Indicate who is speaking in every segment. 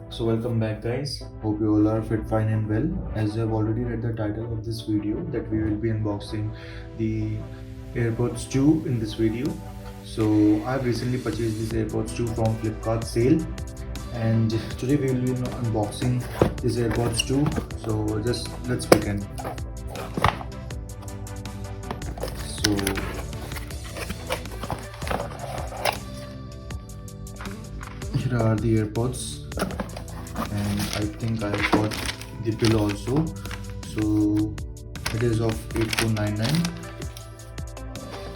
Speaker 1: So welcome back guys, hope you all are fit, fine and well. As you have already read the title of this video that we will be unboxing the AirPods 2 in this video. So I've recently purchased these AirPods 2 from Flipkart sale, and today we will be unboxing these AirPods 2. So just let's begin. So here are the AirPods, and I think I got the bill also. So it is of 8499.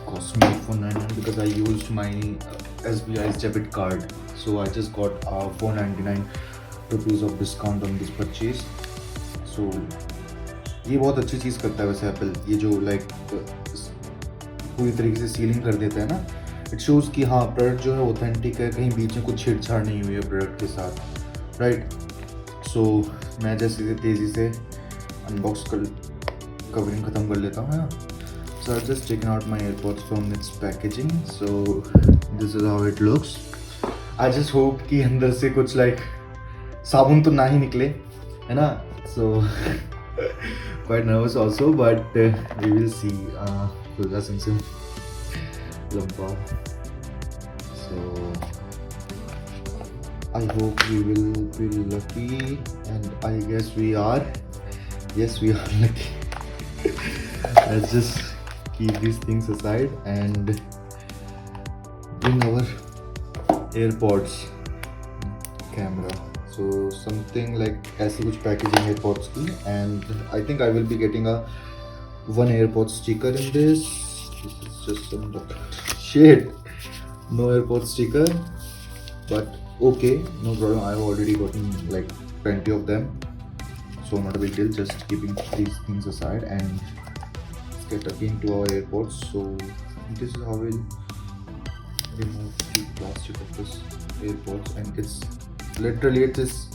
Speaker 1: Cost me 8499 because I used my SBI's debit card. So I just got 499 rupees of discount on this purchase. So ये बहुत अच्छी चीज़ करता है वैसे Apple, ये जो like पूरी तरीके से सीलिंग कर देता है ना. इट शोज़ कि हाँ प्रोडक्ट जो है ऑथेंटिक है, कहीं बीच में कुछ छेड़छाड़ नहीं हुई है प्रोडक्ट के साथ, राइट. सो मैं जैसे तेज़ी से अनबॉक्स कर कवरिंग ख़त्म कर लेता हूँ. हाँ, so I've just taken out my AirPods from its packaging. So this is how it looks. I just hope कि अंदर से कुछ लाइक साबुन तो ना ही निकले, है ना. So quite nervous also, but we will see. Khulna SIM लंबा. So I hope we will be lucky, and I guess we are. Yes, we are lucky. Let's just keep these things aside and bring our AirPods camera. So something like ऐसी कुछ packaging AirPods की, and I think I will be getting a one AirPod sticker in this. This is just some shit. No AirPod sticker, but okay, no problem. I've already gotten like plenty of them, so not a big deal. Just keeping these things aside, and let's get again to our AirPods. So this is how we'll remove the plastic of this AirPods, and it's literally, it is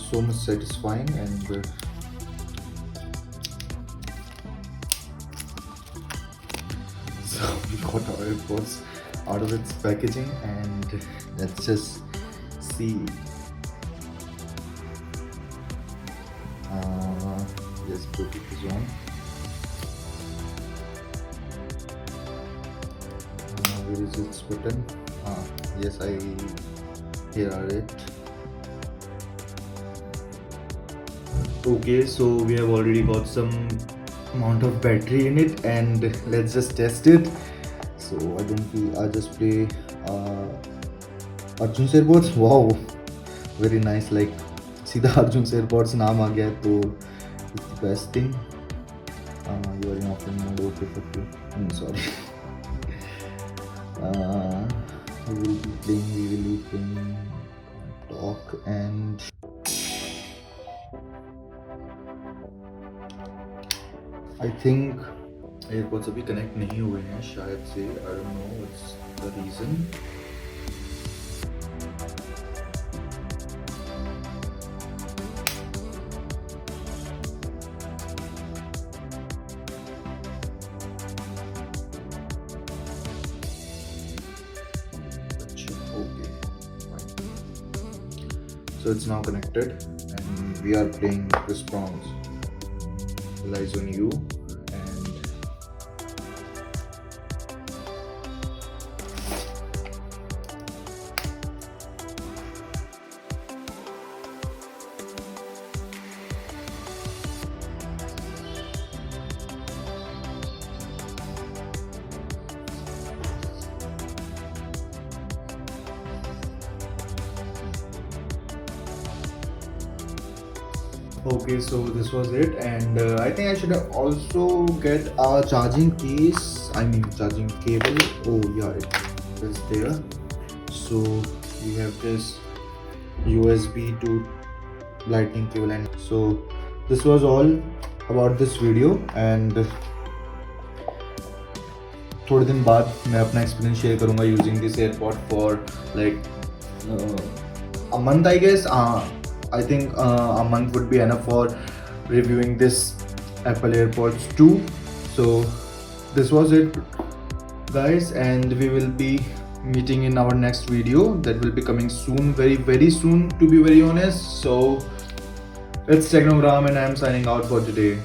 Speaker 1: so much satisfying. And so we got our AirPods out of its packaging, and let's just see. Yes, Bluetooth is on. Where is its button? Yes, here are it. Okay, so we have already got some amount of battery in it, and let's just test it. So I'll just play Arjun's AirPods. Wow, very nice. Like सीधा Arjun's AirPods नाम आ गया, तो it's the best thing. You are in offline mode. Okay, fuck you. I'm sorry. We will be playing talk, and I think AirPods अभी connect नहीं हुए हैं शायद से. I don't know what's the reason. Okay, fine. So it's now connected, and we are playing Chris Brown's Lies on You, and okay, so this was it, and I think I should also get a charging case. I mean charging cable. Oh yeah, it is there. So we have this USB to lightning cable, and so this was all about this video. And थोड़े दिन बाद मैं अपना experience share करूँगा using this AirPod for like a month, I guess. I think a month would be enough for reviewing this Apple Airpods 2. So this was it guys, and we will be meeting in our next video that will be coming soon, very soon, to be very honest. So it's Technogram and I'm signing out for today.